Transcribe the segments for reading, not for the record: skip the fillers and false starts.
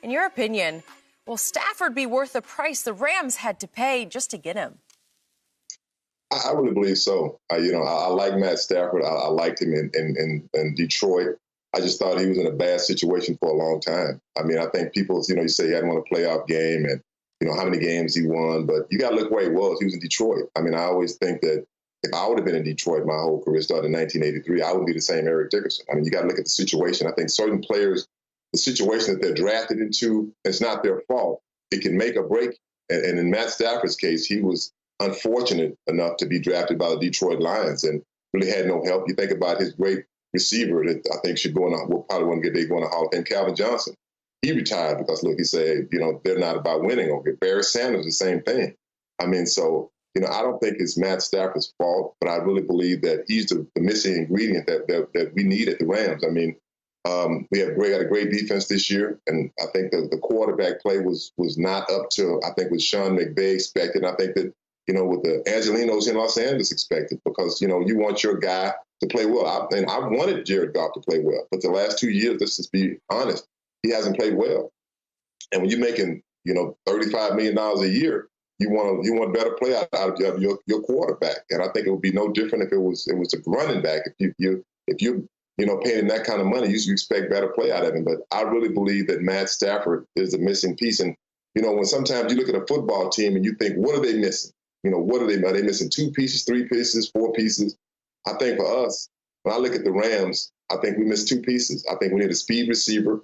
In your opinion, will Stafford be worth the price the Rams had to pay just to get him? I really believe so. I like Matt Stafford. I liked him in Detroit. I just thought he was in a bad situation for a long time. I mean, I think people, you say he hadn't won a playoff game and, how many games he won, but you got to look where he was. He was in Detroit. I mean, I always think that if I would have been in Detroit my whole career, started in 1983, I would be the same Eric Dickerson. I mean, you got to look at the situation. I think certain players, the situation that they're drafted into, it's not their fault. It can make or break. And in Matt Stafford's case, he was unfortunate enough to be drafted by the Detroit Lions and really had no help. You think about his great receiver that I think should go on, will probably one good day go on a Hall of Fame, Calvin Johnson. He retired because, look, he said, they're not about winning. Okay, Barry Sanders, the same thing. I mean, so, I don't think it's Matt Stafford's fault, but I really believe that he's the missing ingredient that we need at the Rams. I mean, we had a great defense this year, and I think the quarterback play was not up to, I think, what Sean McVay expected. And I think that, with the Angelinos in Los Angeles expected, because, you want your guy to play well. I wanted Jared Goff to play well, but the last 2 years, let's just be honest, he hasn't played well. And when you're making, $35 million a year, you want better play out of your quarterback. And I think it would be no different if it was a running back. If you're paying him that kind of money, you expect better play out of him. But I really believe that Matt Stafford is the missing piece. And, when sometimes you look at a football team and you think, what are they missing? What are they missing? 2 pieces, 3 pieces, 4 pieces? I think for us, when I look at the Rams, I think we missed 2 pieces. I think we need a speed receiver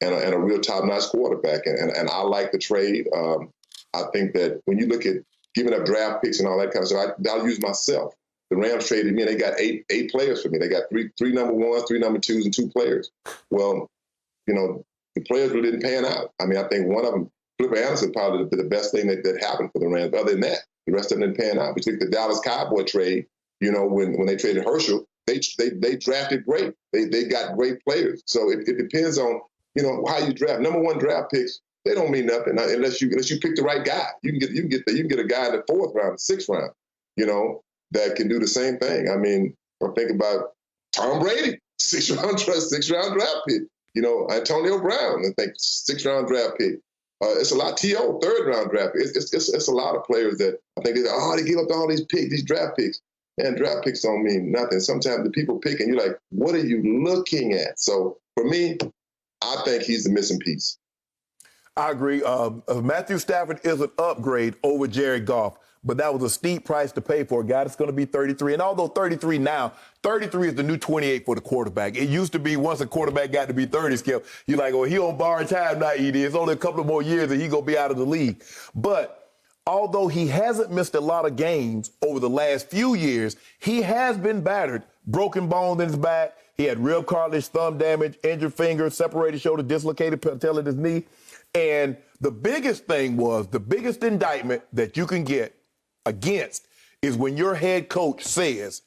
and a real top-notch quarterback. And I like the trade. I think that when you look at giving up draft picks and all that kind of stuff, I'll use myself. The Rams traded me, and they got eight players for me. They got three number ones, 3 number twos, and 2 players. Well, the players really didn't pan out. I mean, I think one of them, Flipper Anderson, probably the best thing that happened for the Rams. Other than that, the rest of them didn't pan out. We took the Dallas Cowboy trade, when they traded Herschel, they drafted great. They got great players. So it depends on, how you draft. Number 1 draft picks, they don't mean nothing unless you pick the right guy. You can get a guy in the 4th round, 6th round, that can do the same thing. I mean, I think about Tom Brady, 6th round draft pick. Antonio Brown, I think 6th round draft pick. It's a lot. T.O., 3rd round draft pick. It's a lot of players that I think they give up all these picks, these draft picks. And draft picks don't mean nothing. Sometimes the people pick and you're like, what are you looking at? So for me, I think he's the missing piece. I agree. Matthew Stafford is an upgrade over Jared Goff, but that was a steep price to pay for a guy that's going to be 33. And although 33 now, 33 is the new 28 for the quarterback. It used to be once a quarterback got to be 30, Skip, you're like, he on borrowed time now, ED. It's only a couple of more years and he's going to be out of the league. But although he hasn't missed a lot of games over the last few years, he has been battered, broken bones in his back. He had rib cartilage, thumb damage, injured finger, separated shoulder, dislocated patella in his knee. And the biggest thing was, the biggest indictment that you can get against is when your head coach says,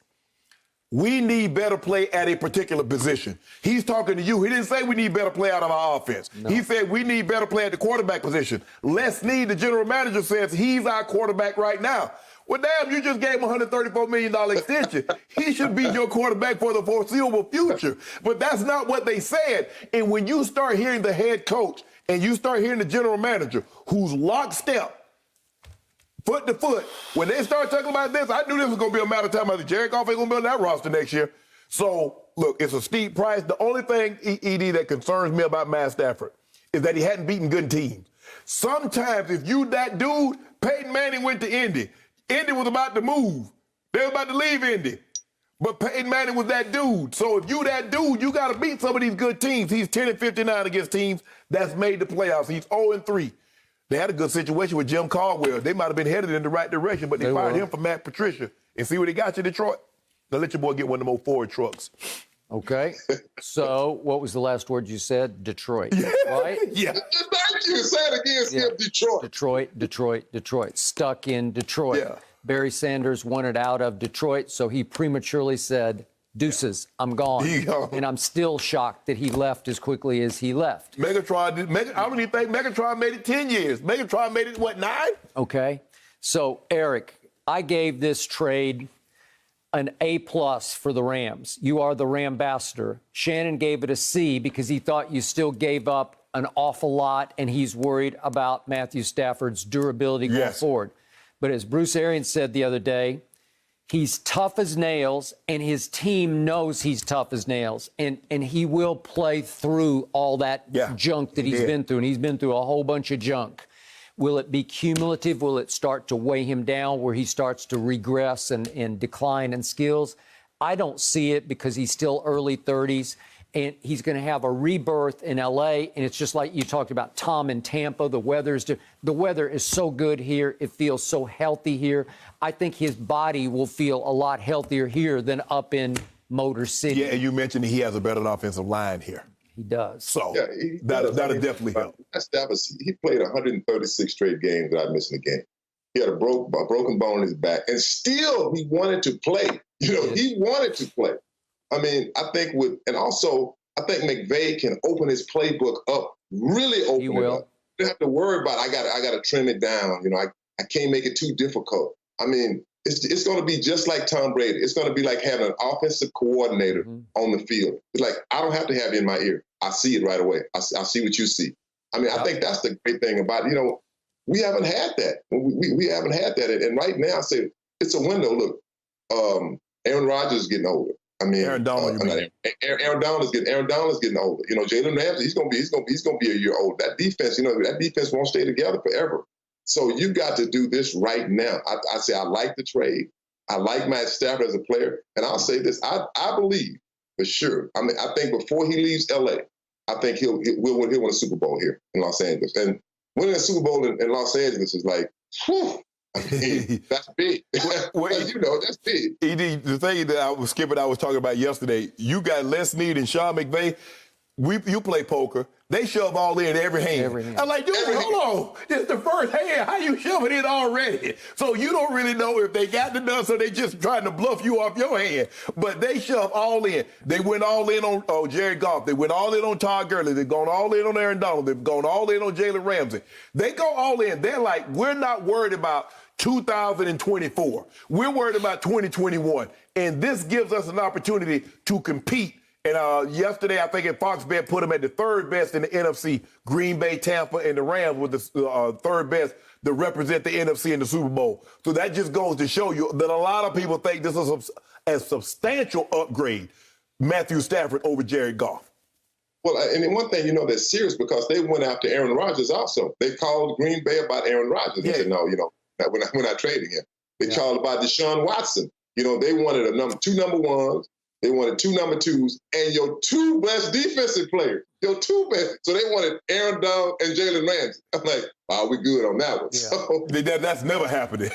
we need better play at a particular position. He's talking to you. He didn't say we need better play out of our offense. No. He said we need better play at the quarterback position. Les Snead, the general manager, says he's our quarterback right now. Well, damn, you just gave him a $134 million extension. He should be your quarterback for the foreseeable future. But that's not what they said. And when you start hearing the head coach and you start hearing the general manager, who's lockstep, foot to foot, when they start talking about this, I knew this was going to be a matter of time. I said, Jared Goff ain't going to be on that roster next year. So, look, it's a steep price. The only thing, ED, that concerns me about Matt Stafford is that he hadn't beaten good teams. Sometimes if you that dude, Peyton Manning went to Indy. Indy was about to move. They were about to leave Indy. But Peyton Manning was that dude. So if you that dude, you got to beat some of these good teams. He's 10-59 against teams that's made the playoffs. He's 0-3. They had a good situation with Jim Caldwell. They might have been headed in the right direction, but they fired him for Matt Patricia. And see what he got you, Detroit? Now let your boy get one of them old Ford trucks. Okay. So what was the last word you said? Detroit, right? Yeah. Thank you. Say it again, Skip. Detroit. Detroit. Stuck in Detroit. Yeah. Barry Sanders wanted out of Detroit, so he prematurely said, deuces, I'm gone. And I'm still shocked that he left as quickly as he left. I don't even think Megatron made it 10 years. Megatron made it, 9? Okay. So, Eric, I gave this trade an A+ for the Rams. You are the Rambassador. Shannon gave it a C because he thought you still gave up an awful lot, and he's worried about Matthew Stafford's durability going forward. But as Bruce Arians said the other day, he's tough as nails, and his team knows he's tough as nails, and he will play through all that junk that he's been through, and he's been through a whole bunch of junk. Will it be cumulative? Will it start to weigh him down where he starts to regress and decline in skills? I don't see it because he's still early 30s, and he's going to have a rebirth in L.A., and it's just like you talked about Tom in Tampa. The weather is so good here. It feels so healthy here. I think his body will feel a lot healthier here than up in Motor City. Yeah, and you mentioned he has a better offensive line here. He does. So that'll definitely help. He played 136 straight games without missing a game. He had a broken bone in his back, and still he wanted to play. He wanted to play. I mean, I think I think McVay can open his playbook up, really open it up. You don't have to worry about, I got to trim it down. I can't make it too difficult. I mean, it's going to be just like Tom Brady. It's going to be like having an offensive coordinator on the field. It's like, I don't have to have you in my ear. I see it right away. I see what you see. I mean, I think that's the great thing about it. We haven't had that. We haven't had that. And right now, I say it's a window. Look, Aaron Rodgers is getting older. I mean, Aaron Donald is getting older. Jalen Ramsey, he's gonna be a year old. That defense won't stay together forever. So you got to do this right now. I say I like the trade. I like Matt Stafford as a player, and I'll say this: I believe for sure. I mean, I think before he leaves LA, I think he'll win a Super Bowl here in Los Angeles. And winning a Super Bowl in Los Angeles is like, whew. I mean, that's big. That's big. ED, the thing that I was talking about yesterday, you got Les Snead and Sean McVay. You play poker. They shove all in every hand. I'm like, dude, hold on. It's the first hand. How you shoving it already? So you don't really know if they got the nuts or they just trying to bluff you off your hand. But they shove all in. They went all in on Jared Goff. They went all in on Todd Gurley. They've gone all in on Aaron Donald. They've gone all in on Jalen Ramsey. They go all in. They're like, we're not worried about 2024. We're worried about 2021. And this gives us an opportunity to compete. And yesterday, I think at Fox Bet put them at the third best in the NFC. Green Bay, Tampa, and the Rams were the third best to represent the NFC in the Super Bowl. So that just goes to show you that a lot of people think this is a substantial upgrade, Matthew Stafford over Jared Goff. Well, and one thing, they're serious because they went after Aaron Rodgers also. They called Green Bay about Aaron Rodgers. They said, no, we're not trading him. They called about Deshaun Watson. They wanted two number ones. They wanted two number twos and your two best defensive players. Your two best. So they wanted Aaron Donald and Jalen Ramsey. I'm like, wow, we good on that one. Yeah. So, that's never happening.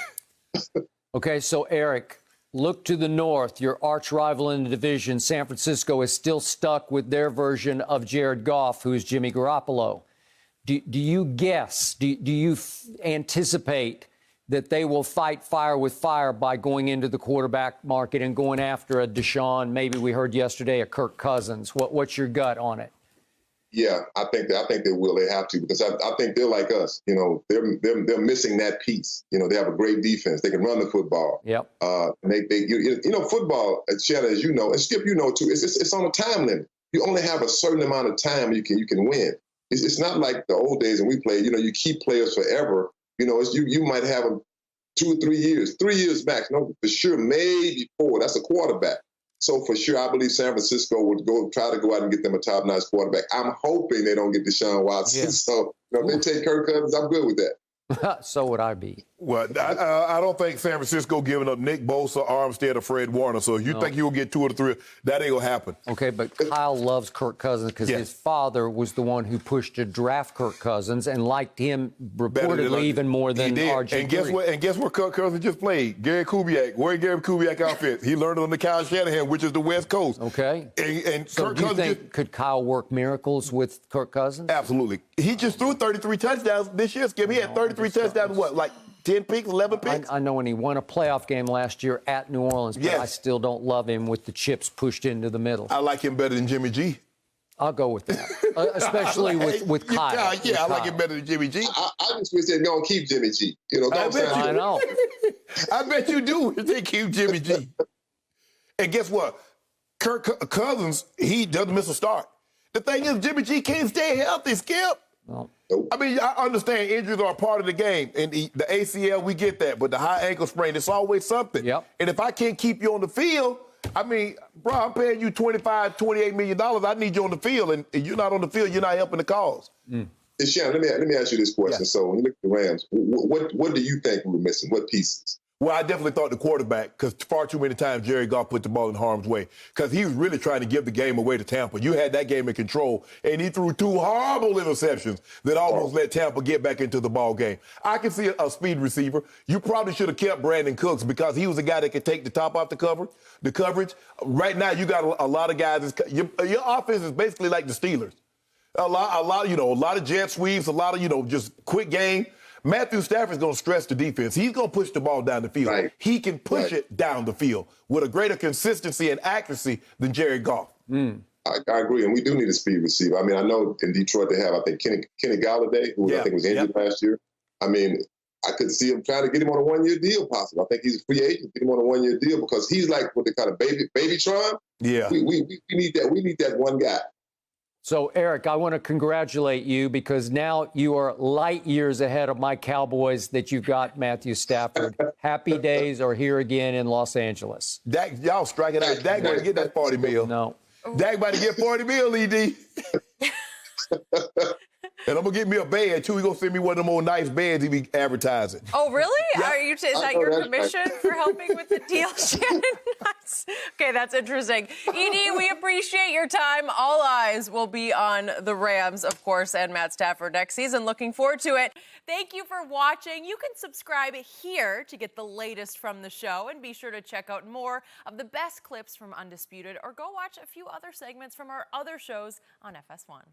Okay, so Eric, look to the north. Your arch rival in the division, San Francisco, is still stuck with their version of Jared Goff, who is Jimmy Garoppolo. Do you guess, do you anticipate that they will fight fire with fire by going into the quarterback market and going after a Deshaun, maybe we heard yesterday a Kirk Cousins? What's your gut on it? Yeah, I think they will. They have to, because I think they're like us. They're missing that piece. They have a great defense. They can run the football. Yep. Football, Shannon, as you know, and Skip, too. It's on a time limit. You only have a certain amount of time you can win. It's not like the old days when we played. You keep players forever. You might have them 2 or 3 years, 3 years max. No, for sure, maybe 4. That's a quarterback. So for sure, I believe San Francisco would try to go out and get them a top-notch quarterback. I'm hoping they don't get Deshaun Watson. Yeah. So if they take Kirk Cousins, I'm good with that. So would I be. Well, I don't think San Francisco giving up Nick Bosa, Armstead, or Fred Warner. So if you think you'll get 2 or 3, that ain't going to happen. Okay, but Kyle loves Kirk Cousins because his father was the one who pushed to draft Kirk Cousins and liked him reportedly even more than RG3. And guess where Kirk Cousins just played? Gary Kubiak. Where Gary Kubiak outfit? He learned it on the Kyle Shanahan, which is the West Coast. Okay. And so Kirk do you Cousins think could Kyle work miracles with Kirk Cousins? Absolutely. He just threw 33 touchdowns this year, Skip. He had 33 touchdowns, like 10 picks, 11 picks? I know, and he won a playoff game last year at New Orleans, but I still don't love him with the chips pushed into the middle. I like him better than Jimmy G. I'll go with that, especially with Kyle. I like him better than Jimmy G. I just wish they'd gonna keep Jimmy G. I know. I bet you do if they keep Jimmy G. And guess what? Kirk Cousins, he doesn't miss a start. The thing is, Jimmy G can't stay healthy, Skip. Well, I mean, I understand injuries are a part of the game, and the ACL, we get that, but the high ankle sprain, it's always something. Yep. And if I can't keep you on the field, I mean, bro, I'm paying you $25, $28 million. I need you on the field, and you're not on the field, you're not helping the cause. Hey, Shannon, let me ask you this question. Yeah. So when you look at the Rams, what do you think we were missing? What pieces? Well, I definitely thought the quarterback, because far too many times Jerry Goff put the ball in harm's way, because he was really trying to give the game away to Tampa. You had that game in control, and he threw 2 horrible interceptions that almost let Tampa get back into the ball game. I can see a speed receiver. You probably should have kept Brandon Cooks because he was a guy that could take the top off the coverage. Right now, you got a lot of guys. Your offense is basically like the Steelers. A lot of jet sweeps, a lot of, just quick game. Matthew Stafford's going to stress the defense. He's going to push the ball down the field. Right. He can push it down the field with a greater consistency and accuracy than Jared Goff. I agree, and we do need a speed receiver. I mean, I know in Detroit they have, I think, Kenny Galladay, who I think was injured last year. I mean, I could see him trying to get him on a one-year deal, possibly. I think he's a free agent, get him on a one-year deal because he's like what they call a baby Tron. Yeah. We need that. We need that one guy. so, Eric, I want to congratulate you because now you are light years ahead of my Cowboys that you've got Matthew Stafford. Happy days are here again in Los Angeles. Dak, y'all strike it out. Dak about to get that 40 mil. No. Dak about to get 40 mil, ED. And I'm going to get me a bed, too. He's going to send me one of them old nice beds he be advertising. Oh, really? Yeah. Is that your commission for helping with the deal, Shannon? Okay, that's interesting. Edie, we appreciate your time. All eyes will be on the Rams, of course, and Matt Stafford next season. Looking forward to it. Thank you for watching. You can subscribe here to get the latest from the show, and be sure to check out more of the best clips from Undisputed, or go watch a few other segments from our other shows on FS1.